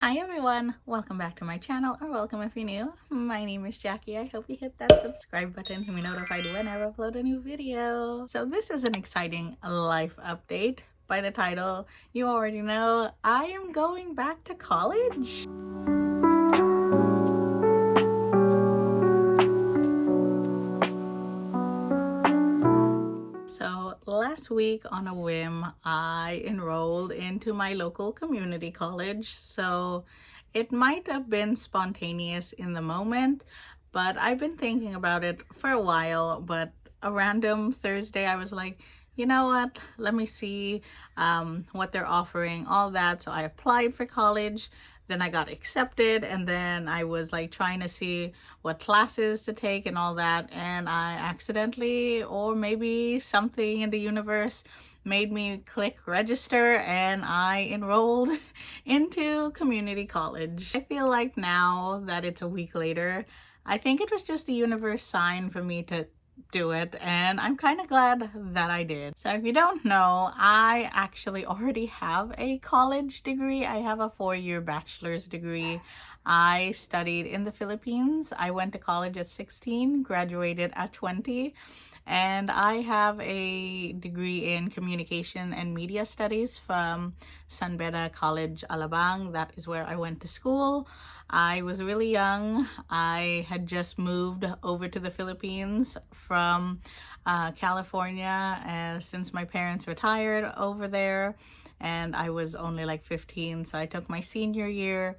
Hi everyone, welcome back to my channel, or welcome if you're new. My name is Jackie. I hope you hit that subscribe button to be notified whenever I upload a new video. So this is an exciting life update. By the title, you already know I am going back to college. So last week on a whim, I enrolled into my local community college. So it might have been spontaneous in the moment, but I've been thinking about it for a while. But a random Thursday, I was like, you know what? Let me see what they're offering, all that. So I applied for college. Then I got accepted, and then I was like trying to see what classes to take and all that, and I accidentally, or maybe something in the universe, made me click register, and I enrolled into community college. I feel like now that it's a week later, I think it was just the universe sign for me to do it, and I'm kind of glad that I did. So if you don't know, I actually already have a college degree. I have a 4-year bachelor's degree. I studied in the Philippines. I went to college at 16, graduated at 20, and I have a degree in communication and media studies from San Beda College, Alabang. That is where I went to school. I was really young. I had just moved over to the Philippines from California since my parents retired over there, and I was only like 15. So I took my senior year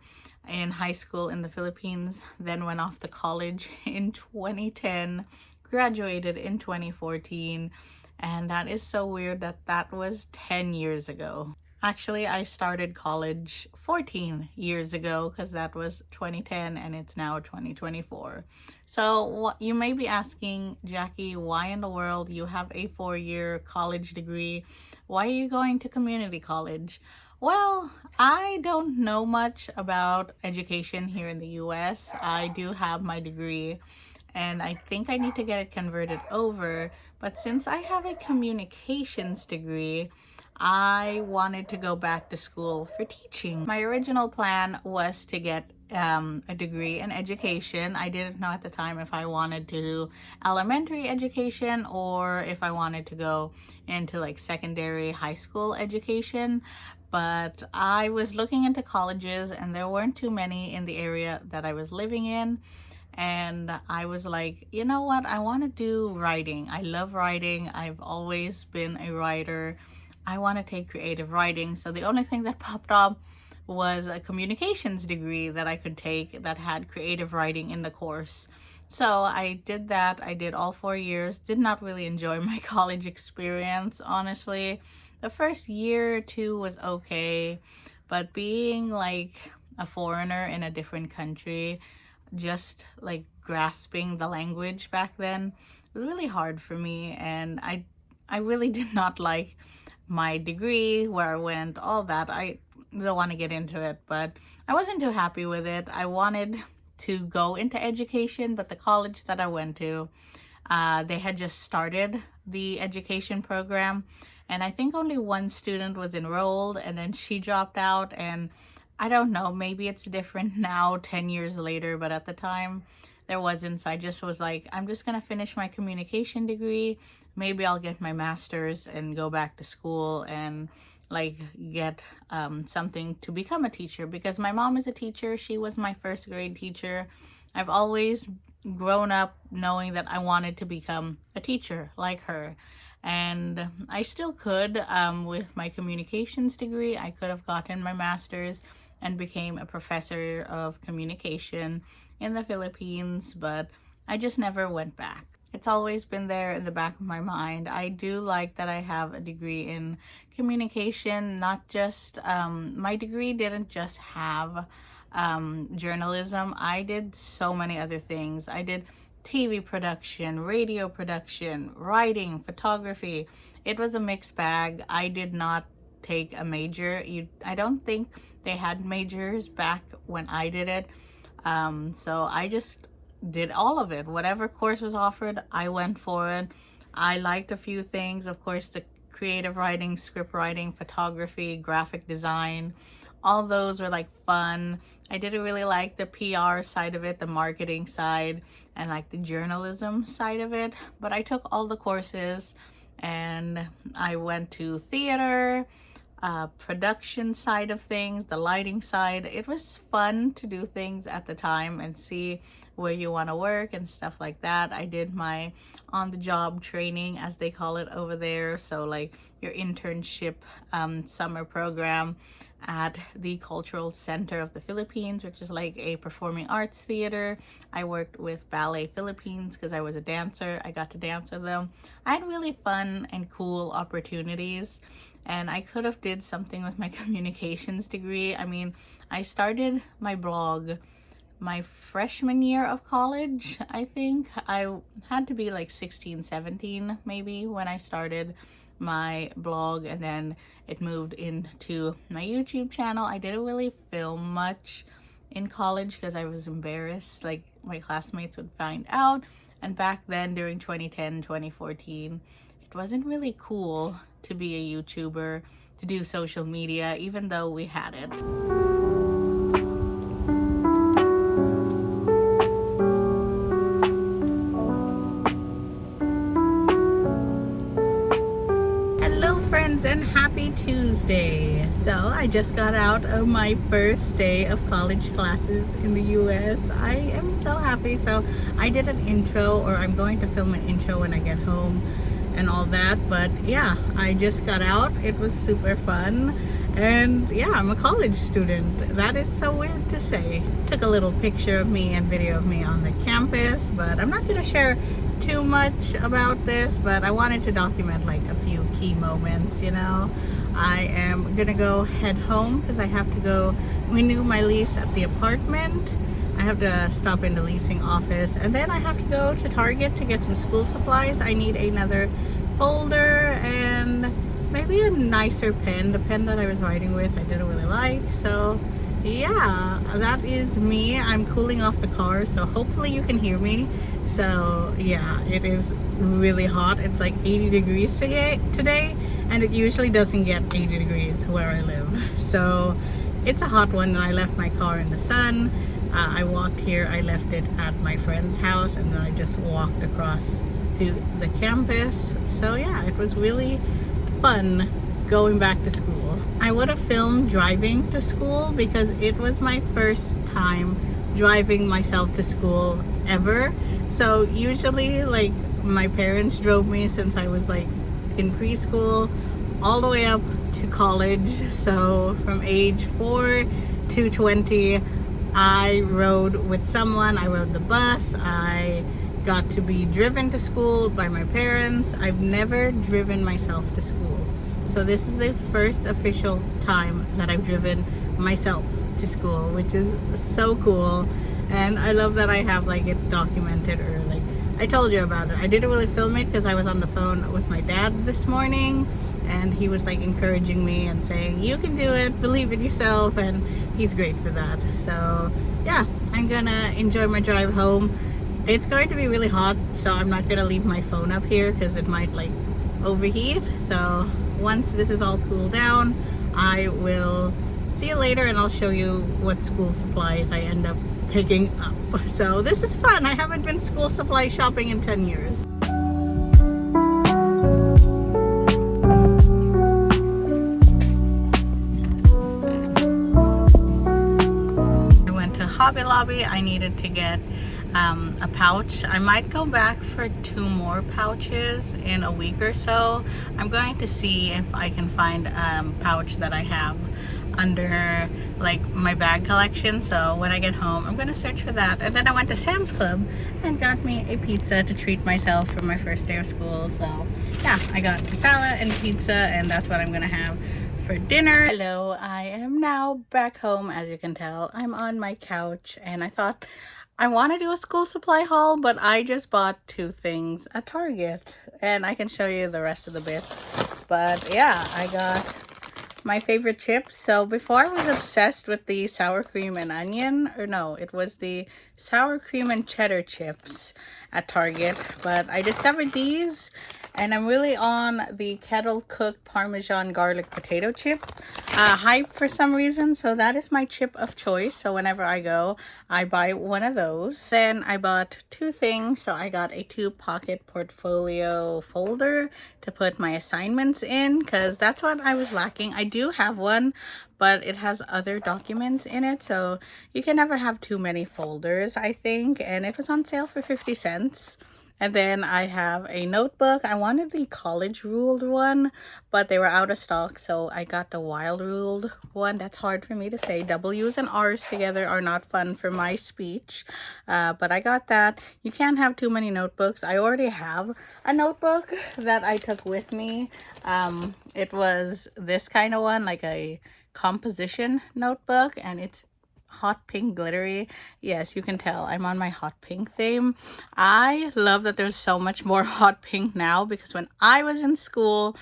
in high school in the Philippines, then went off to college in 2010, graduated in 2014, and that is so weird that that was 10 years ago. Actually, I started college 14 years ago because that was 2010 and it's now 2024. So what you may be asking, Jackie, why in the world you have a 4-year college degree? Why are you going to community college? Well, I don't know much about education here in the US. I do have my degree and I think I need to get it converted over. But since I have a communications degree, I wanted to go back to school for teaching. My original plan was to get a degree in education. I didn't know at the time if I wanted to do elementary education or if I wanted to go into like secondary high school education. But I was looking into colleges and there weren't too many in the area that I was living in. And I was like, you know what? I want to do writing. I love writing. I've always been a writer. I want to take creative writing. So the only thing that popped up was a communications degree that I could take that had creative writing in the course. So I did that. I did all 4 years. Did not really enjoy my college experience, honestly. The first year or two was okay, but being like a foreigner in a different country, just like grasping the language back then was really hard for me, and I really did not like my degree, where I went, all that. I don't want to get into it, but I wasn't too happy with it. I wanted to go into education, but the college that I went to, they had just started the education program, and I think only one student was enrolled, and then she dropped out. And I don't know, maybe it's different now 10 years later, but at the time there wasn't. So I just was like, I'm just gonna finish my communication degree. Maybe I'll get my master's and go back to school and like get something to become a teacher, because my mom is a teacher. She was my first grade teacher. I've always grown up knowing that I wanted to become a teacher like her. And I still could, with my communications degree, I could have gotten my master's and became a professor of communication in the Philippines, but I just never went back. It's always been there in the back of my mind. I do like that I have a degree in communication, not just, my degree didn't just have journalism. I did so many other things. I did TV production, radio production, writing, photography. It was a mixed bag. I did not take a major. I don't think they had majors back when I did it. So I just did all of it. Whatever course was offered, I went for it. I liked a few things, of course, the creative writing, script writing, photography, graphic design, all those were like fun. I didn't really like the PR side of it, the marketing side, and like the journalism side of it, but I took all the courses and I went to theater, production side of things, the lighting side. It was fun to do things at the time and see where you want to work and stuff like that. I did my on-the-job training, as they call it over there, so like your internship summer program at the Cultural Center of the Philippines, which is like a performing arts theater. I worked with Ballet Philippines because I was a dancer. I got to dance with them. I had really fun and cool opportunities, and I could have did something with my communications degree. I mean, I started my blog my freshman year of college. I think I had to be like 16, 17 maybe when I started my blog, and then it moved into my YouTube channel. I didn't really film much in college because I was embarrassed, like my classmates would find out. And back then, during 2010, 2014, it wasn't really cool to be a YouTuber, to do social media, even though we had it. And happy Tuesday. So I just got out of my first day of college classes in the US. I am so happy. So I did an intro, or I'm going to film an intro when I get home and all that, but yeah, I just got out. It was super fun, and yeah, I'm a college student. That is so weird to say. Took a little picture of me and video of me on the campus, but I'm not gonna share too much about this, but I wanted to document like a few key moments, you know. I am gonna go head home because I have to go renew my lease at the apartment. I have to stop in the leasing office, and then I have to go to Target to get some school supplies. I need another folder and maybe a nicer pen. The pen that I was writing with I didn't really like. So yeah, that is me. I'm cooling off the car, so hopefully you can hear me. So yeah, it is really hot. It's like 80 degrees today, and it usually doesn't get 80 degrees where I live. So it's a hot one, and I left my car in the sun. I walked here. I left it at my friend's house, and then I just walked across to the campus. So yeah, it was really fun going back to school. I would have filmed driving to school because it was my first time driving myself to school ever. So usually like my parents drove me since I was like in preschool all the way up to college. So from age 4 to 20, I rode with someone. I rode the bus. I got to be driven to school by my parents. I've never driven myself to school. So this is the first official time that I've driven myself to school, which is so cool. And I love that I have like it documented, or like I told you about it. I didn't really film it because I was on the phone with my dad this morning, and he was like encouraging me and saying, you can do it, believe in yourself, and he's great for that. So yeah, I'm gonna enjoy my drive home. It's going to be really hot, so I'm not gonna leave my phone up here because it might like overheat. So once this is all cooled down, I will see you later, and I'll show you what school supplies I end up picking up. So this is fun. I haven't been school supply shopping in 10 years. I went to Hobby Lobby. I needed to get a pouch. I might go back for 2 more pouches in a week or so. I'm going to see if I can find a pouch that I have under like my bag collection. So when I get home, I'm gonna search for that. And then I went to Sam's Club and got me a pizza to treat myself for my first day of school. So yeah, I got a salad and pizza, and that's what I'm gonna have for dinner. Hello, I am now back home. As you can tell, I'm on my couch, and I thought I want to do a school supply haul, but I just bought 2 things at Target, and I can show you the rest of the bits. But yeah, I got my favorite chips. So before, I was obsessed with the sour cream and onion, or no, it was the sour cream and cheddar chips at Target, but I discovered these, And I'm really on the kettle cooked Parmesan garlic potato chip hype for some reason. So that is my chip of choice. So whenever I go, I buy one of those. Then I bought two things. So I got a 2-pocket portfolio folder to put my assignments in, because that's what I was lacking. I do have one, but it has other documents in it, so you can never have too many folders, I think. And it was on sale for 50 cents. And then I have a notebook. I wanted the college ruled one, but they were out of stock, so I got the wild ruled one. That's hard for me to say. W's and R's together are not fun for my speech, but I got that. You can't have too many notebooks. I already have a notebook that I took with me. It was this kind of one, like a composition notebook, and it's hot pink glittery. Yes, you can tell I'm on my hot pink theme. I love that there's so much more hot pink now, because when I was in school,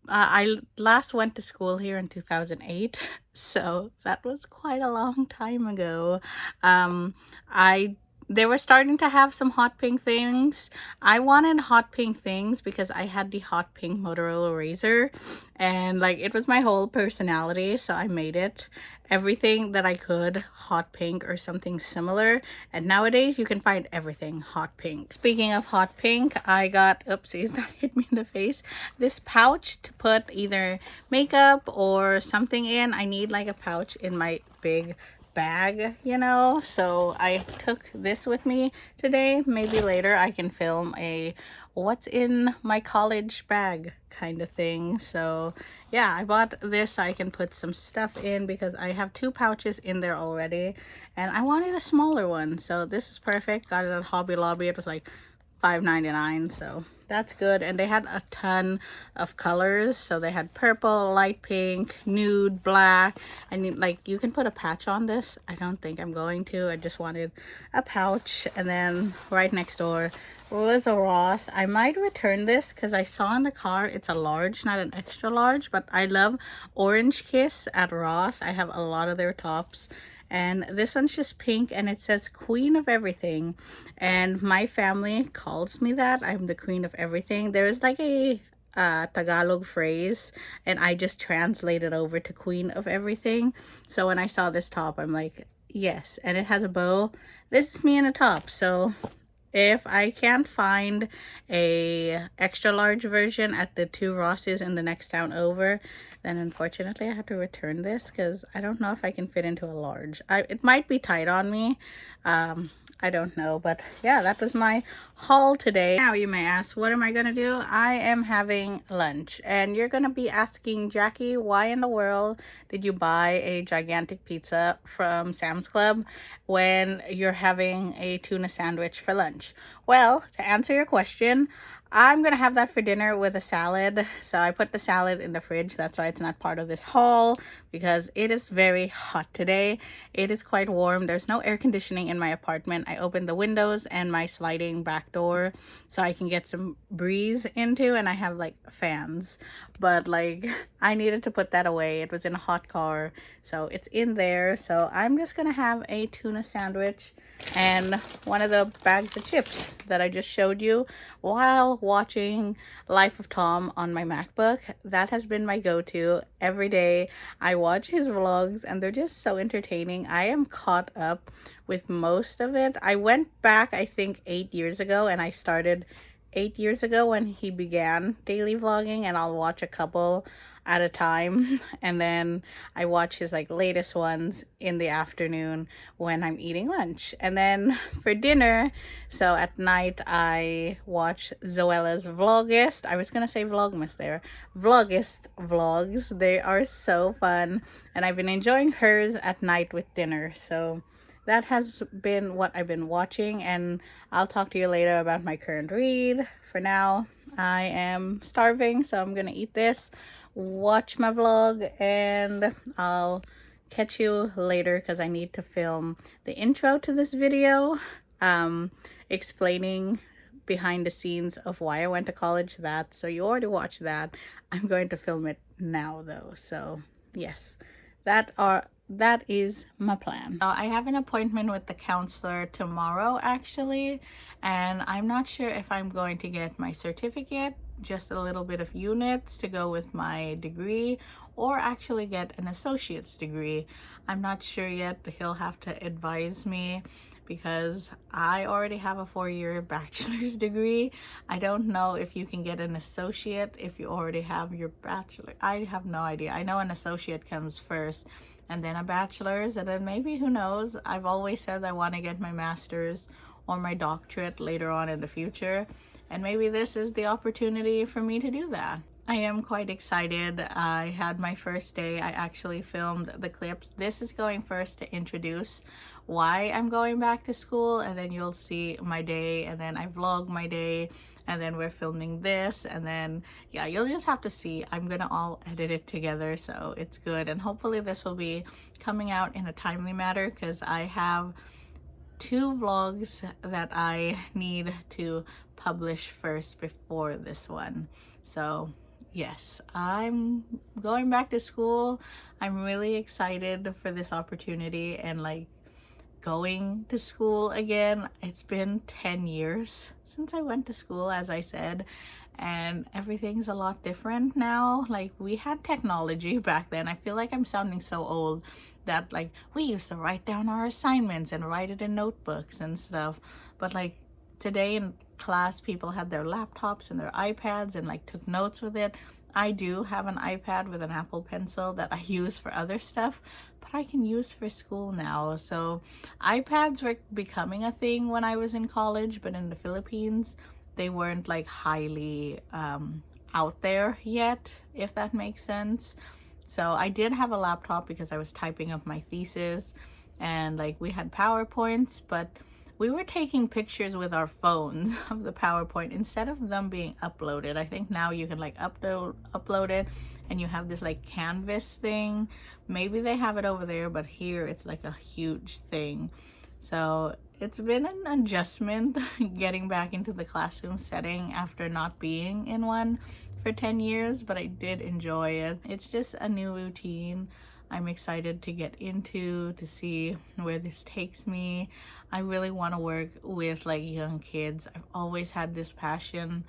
I last went to school here in 2008, so that was quite a long time ago. I They were starting to have some hot pink things. I wanted hot pink things because I had the hot pink Motorola Razr, and like it was my whole personality, so I made it everything that I could hot pink or something similar. And nowadays you can find everything hot pink. Speaking of hot pink, I got, oopsies, that hit me in the face, this pouch to put either makeup or something in. I need like a pouch in my big bag, you know, so I took this with me today. Maybe later I can film a what's in my college bag kind of thing. So yeah, I bought this so I can put some stuff in, because I have 2 pouches in there already and I wanted a smaller one, so this is perfect. Got it at Hobby Lobby. It was like $5.99, so that's good. And they had a ton of colors, so they had purple, light pink, nude, black, and like you can put a patch on this. I don't think I'm going to. I just wanted a pouch. And then right next door was a Ross. I might return this because I saw in the car it's a large, not an extra large, but I love Orange Kiss at Ross. I have a lot of their tops, and this one's just pink and it says Queen of Everything, and my family calls me that. I'm the queen of everything. There's like a Tagalog phrase, and I just translated over to Queen of Everything. So when I saw this top, I'm like, yes. And it has a bow. This is me in a top. So if I can't find a extra large version at the 2 Rosses in the next town over, then unfortunately I have to return this, because I don't know if I can fit into a large. It might be tight on me. I don't know, but yeah, that was my haul today. Now you may ask, what am I gonna do? I am having lunch, and you're gonna be asking, Jackie, why in the world did you buy a gigantic pizza from Sam's Club when you're having a tuna sandwich for lunch? Well, to answer your question, I'm gonna have that for dinner with a salad. So I put the salad in the fridge. That's why it's not part of this haul, because it is very hot today. It is quite warm. There's no air conditioning in my apartment. I opened the windows and my sliding back door so I can get some breeze into, and I have like fans, but like I needed to put that away. It was in a hot car, so it's in there. So I'm just gonna have a tuna sandwich and one of the bags of chips that I just showed you while watching Life of Tom on my MacBook. That has been my go-to every day. I watch his vlogs and they're just so entertaining. I am caught up with most of it. I went back, I think 8 years ago, and I started 8 years ago when he began daily vlogging, and I'll watch a couple at a time, and then I watch his like latest ones in the afternoon when I'm eating lunch. And then for dinner, so at night, I watch Zoella's Vlogist. I was gonna say Vlogmas there. Vlogist vlogs. They are so fun, and I've been enjoying hers at night with dinner. So that has been what I've been watching, and I'll talk to you later about my current read. For now, I am starving, so I'm gonna eat this, watch my vlog, and I'll catch you later because I need to film the intro to this video, explaining behind the scenes of why I went to college. That, so you already watched that. I'm going to film it now though, so yes, that is my plan. I have an appointment with the counselor tomorrow actually, and I'm not sure if I'm going to get my certificate just a little bit of units to go with my degree, or actually get an associate's degree. I'm not sure yet. He'll have to advise me because I already have a 4-year bachelor's degree. I don't know if you can get an associate if you already have your bachelor. I have no idea. I know an associate comes first and then a bachelor's, and then maybe, who knows. I've always said I want to get my master's or my doctorate later on in the future, and maybe this is the opportunity for me to do that. I am quite excited. I had my first day. I actually filmed the clips. This is going first to introduce why I'm going back to school, and then you'll see my day, and then I vlog my day, and then we're filming this, and then yeah, you'll just have to see. I'm gonna all edit it together, so it's good, and hopefully this will be coming out in a timely manner because I have 2 vlogs that I need to publish first before this one. So yes, I'm going back to school. I'm really excited for this opportunity, and like going to school again. It's been 10 years since I went to school, as I said, and everything's a lot different now. Like, we had technology back then. I feel like I'm sounding so old that like we used to write down our assignments and write it in notebooks and stuff, but like today in class people had their laptops and their iPads and like took notes with it. I do have an iPad with an Apple Pencil that I use for other stuff, but I can use for school now. So iPads were becoming a thing when I was in college, but in the Philippines they weren't like highly out there yet, if that makes sense. So I did have a laptop because I was typing up my thesis, and like we had PowerPoints, but we were taking pictures with our phones of the PowerPoint instead of them being uploaded. I think now you can like upload it, and you have this like canvas thing. Maybe they have it over there, but here it's like a huge thing. So it's been an adjustment getting back into the classroom setting after not being in one for 10 years, but I did enjoy it. It's just a new routine I'm excited to get into, to see where this takes me. I really want to work with like young kids. I've always had this passion.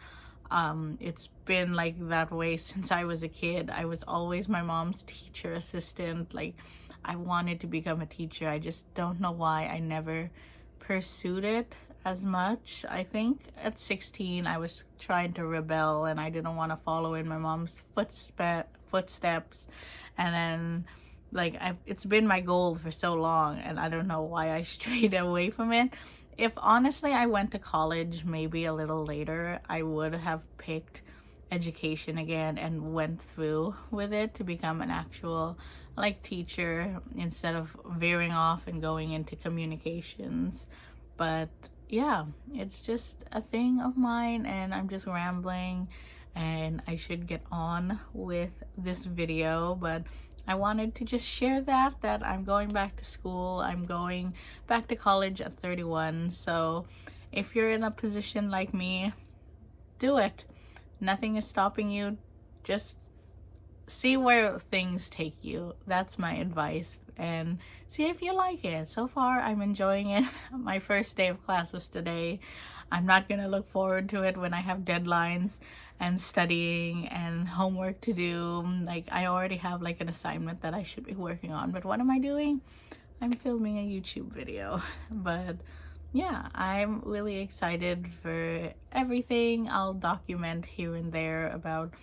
It's been like that way since I was a kid. I was always my mom's teacher assistant. Like, I wanted to become a teacher. I just don't know why I never pursued it as much. I think at 16 I was trying to rebel and I didn't want to follow in my mom's footsteps, and then like it's been my goal for so long, and I don't know why I strayed away from it. If honestly I went to college maybe a little later, I would have picked education again and went through with it to become an actual like teacher instead of veering off and going into communications. But yeah, it's just a thing of mine, and I'm just rambling, and I should get on with this video. But I wanted to just share that I'm going back to school. I'm going back to college at 31. So if you're in a position like me, do it. Nothing is stopping you. Just see where things take you. That's my advice, and see if you like it. So far I'm enjoying it. My first day of class was today. I'm not gonna look forward to it when I have deadlines and studying and homework to do. Like, I already have like an assignment that I should be working on, but what am I doing? I'm filming a YouTube video. But yeah, I'm really excited for everything. I'll document here and there about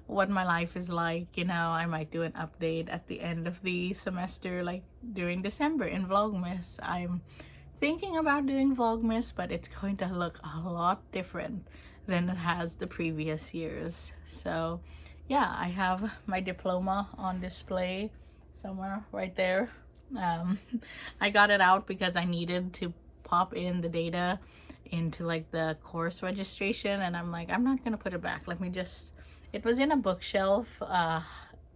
what my life is like. You know, I might do an update at the end of the semester, like during December in Vlogmas. I'm thinking about doing Vlogmas, but it's going to look a lot different than it has the previous years. So yeah, I have my diploma on display somewhere right there. I got it out because I needed to pop in the data into like the course registration, and I'm like, I'm not gonna put it back. Let me just, it was in a bookshelf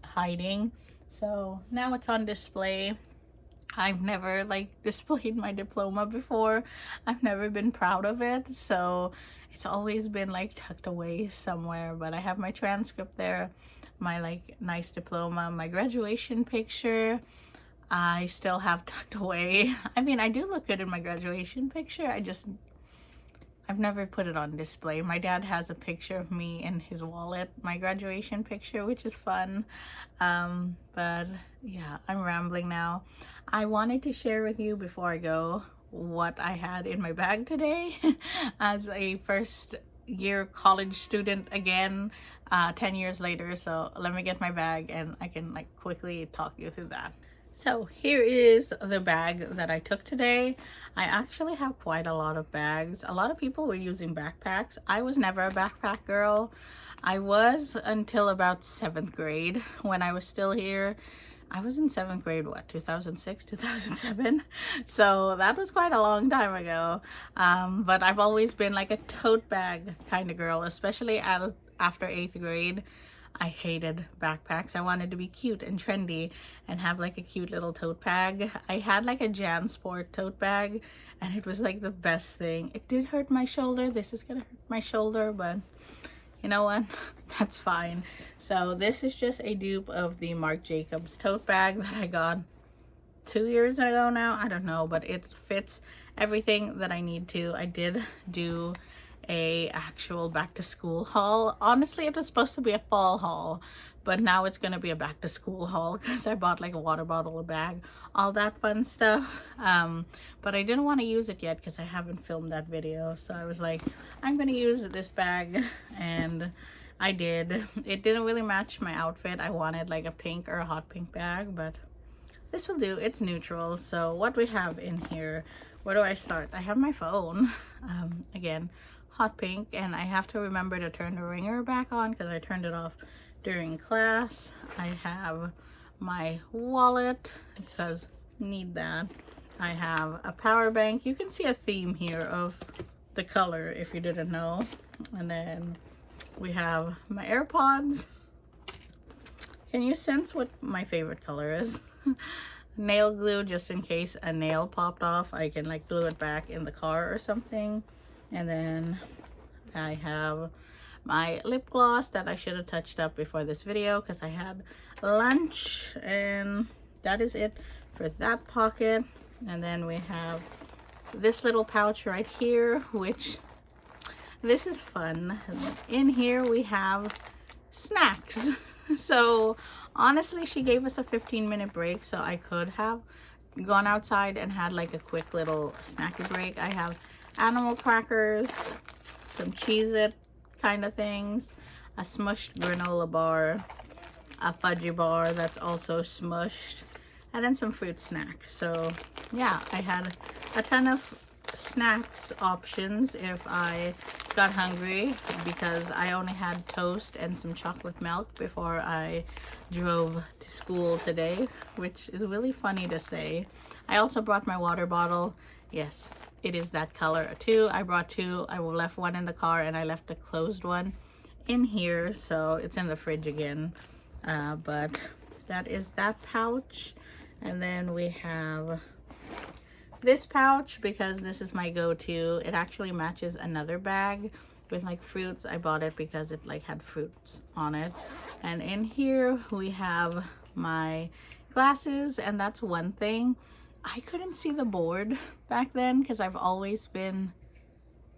hiding, so now it's on display. I've never like displayed my diploma before. I've never been proud of it, so it's always been like tucked away somewhere. But I have my transcript there, my like nice diploma, my graduation picture I still have tucked away. I mean, I do look good in my graduation picture. I I've never put it on display. My dad has a picture of me in his wallet, my graduation picture, which is fun. But yeah, I'm rambling now. I wanted to share with you before I go what I had in my bag today as a first year college student again, 10 years later. So let me get my bag and I can like quickly talk you through that. So here is the bag that I took today. I actually have quite a lot of bags. A lot of people were using backpacks. I was never a backpack girl. I was until about 7th grade when I was still here. I was in 7th grade, what, 2006, 2007? So that was quite a long time ago. But I've always been like a tote bag kind of girl, especially after 8th grade. I hated backpacks. I wanted to be cute and trendy and have like a cute little tote bag. I had like a JanSport tote bag and it was like the best thing. It did hurt my shoulder. This is gonna hurt my shoulder, but you know what? That's fine. So this is just a dupe of the Marc Jacobs tote bag that I got 2 years ago now. I don't know, but it fits everything that I need to. I did do a actual back to school haul. Honestly, it was supposed to be a fall haul, but now it's gonna be a back to school haul because I bought like a water bottle, a bag, all that fun stuff. But I didn't want to use it yet because I haven't filmed that video. So I was like, I'm gonna use this bag, and I did. It didn't really match my outfit. I wanted like a pink or a hot pink bag, but this will do. It's neutral. So what we have in here, where do I start? I have my phone, again, hot pink, and I have to remember to turn the ringer back on because I turned it off during class. I have my wallet because need that. I have a power bank. You can see a theme here of the color if you didn't know. And then we have my AirPods. Can you sense what my favorite color is? Nail glue, just in case a nail popped off, I can like glue it back in the car or something. And then I have my lip gloss that I should have touched up before this video because I had lunch, and that is it for that pocket. And then we have this little pouch right here, which this is fun. In here we have snacks. So honestly, she gave us a 15-minute break, so I could have gone outside and had like a quick little snacky break. I have animal crackers, some Cheez-It kind of things, a smushed granola bar, a fudgy bar that's also smushed, and then some fruit snacks. So yeah, I had a ton of snacks options if I got hungry because I only had toast and some chocolate milk before I drove to school today, which is really funny to say. I also brought my water bottle. Yes, it is that color too. I brought two. I left one in the car and I left the closed one in here, so it's in the fridge again. But that is that pouch. And then we have this pouch because this is my go-to. It actually matches another bag with like fruits. I bought it because it like had fruits on it. And in here we have my glasses, and that's one thing. I couldn't see the board back then because I've always been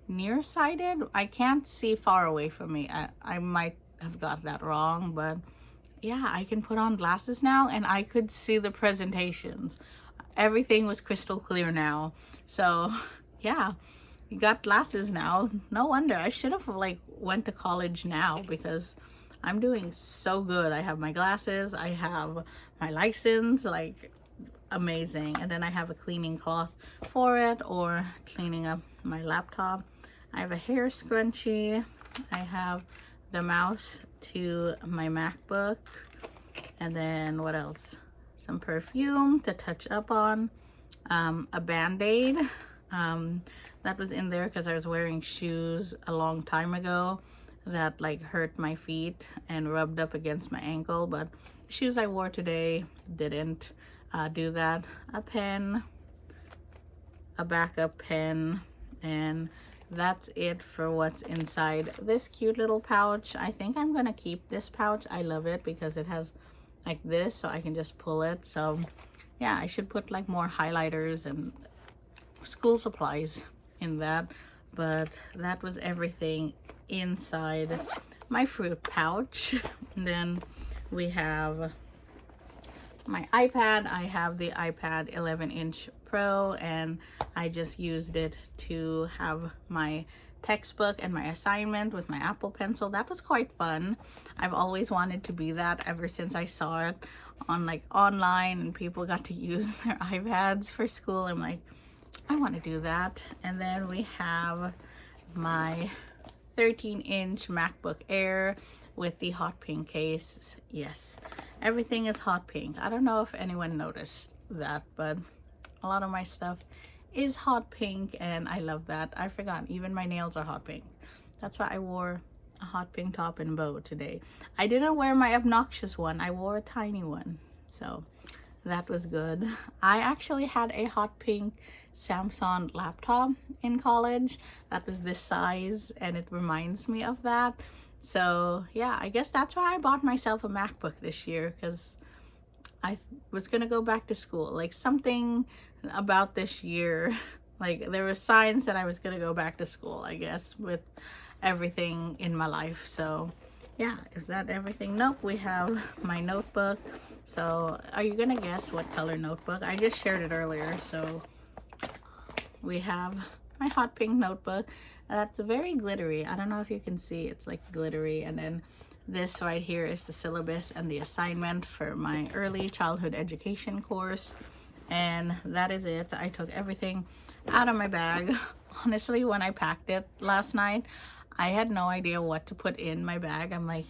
nearsighted. I can't see far away from me. I might have got that wrong, but yeah, I can put on glasses now and I could see the presentations. Everything was crystal clear now. So yeah, you got glasses now. No wonder. I should have like went to college now because I'm doing so good. I have my glasses, I have my license, like amazing. And then I have a cleaning cloth for it, or cleaning up my laptop. I have a hair scrunchie. I have the mouse to my MacBook. And then what else? Some perfume to touch up on. A band-aid that was in there because I was wearing shoes a long time ago that like hurt my feet and rubbed up against my ankle, but the shoes I wore today didn't do that. A pen, a backup pen, and that's it for what's inside this cute little pouch. I think I'm gonna keep this pouch. I love it because it has like this, so I can just pull it. So yeah, I should put like more highlighters and school supplies in that. But that was everything inside my fruit pouch. And then we have my iPad. I have the iPad 11-inch Pro, and I just used it to have my textbook and my assignment with my Apple Pencil. That was quite fun. I've always wanted to be that ever since I saw it on online and people got to use their iPads for school. I'm like, I want to do that. And then we have my 13-inch MacBook Air with the hot pink case. Yes, everything is hot pink. I don't know if anyone noticed that, but a lot of my stuff is hot pink, and I love that. I forgot, even my nails are hot pink. That's why I wore a hot pink top and bow today. I didn't wear my obnoxious one. I wore a tiny one, so that was good. I actually had a hot pink Samsung laptop in college that was this size, and it reminds me of that. So yeah, I guess that's why I bought myself a MacBook this year, because I was gonna go back to school. Like, something about this year, like there were signs that I was gonna go back to school, I guess, with everything in my life. So yeah, is that everything? Nope, we have my notebook. So are you gonna guess what color notebook? I just shared it earlier. So we have my hot pink notebook. That's very glittery. I don't know if you can see, it's like glittery. And then this right here is the syllabus and the assignment for my early childhood education course. And that is it. I took everything out of my bag. Honestly, when I packed it last night, I had no idea what to put in my bag. I'm like,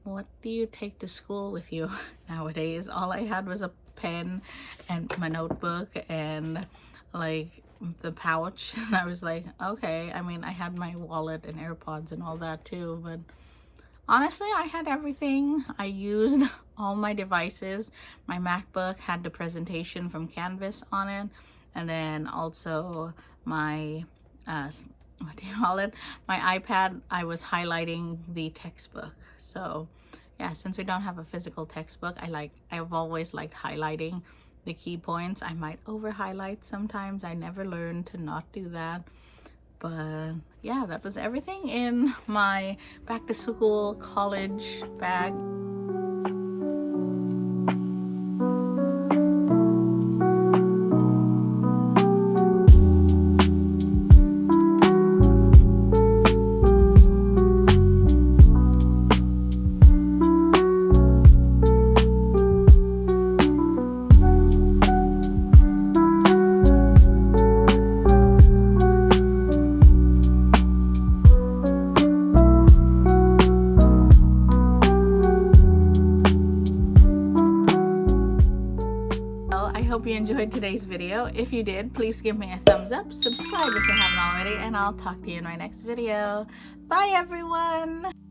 what do you take to school with you nowadays? All I had was a pen and my notebook and like the pouch. And I was like, okay. I mean, I had my wallet and AirPods and all that too, but honestly, I had everything. I used all my devices. My MacBook had the presentation from Canvas on it, and then also my what do you call it, my iPad, I was highlighting the textbook. So yeah, since we don't have a physical textbook, I've always liked highlighting the key points. I might over highlight sometimes. I never learned to not do that. But yeah, that was everything in my back to school college bag. I hope you enjoyed today's video. If you did, please give me a thumbs up, subscribe if you haven't already, and I'll talk to you in my next video. Bye everyone!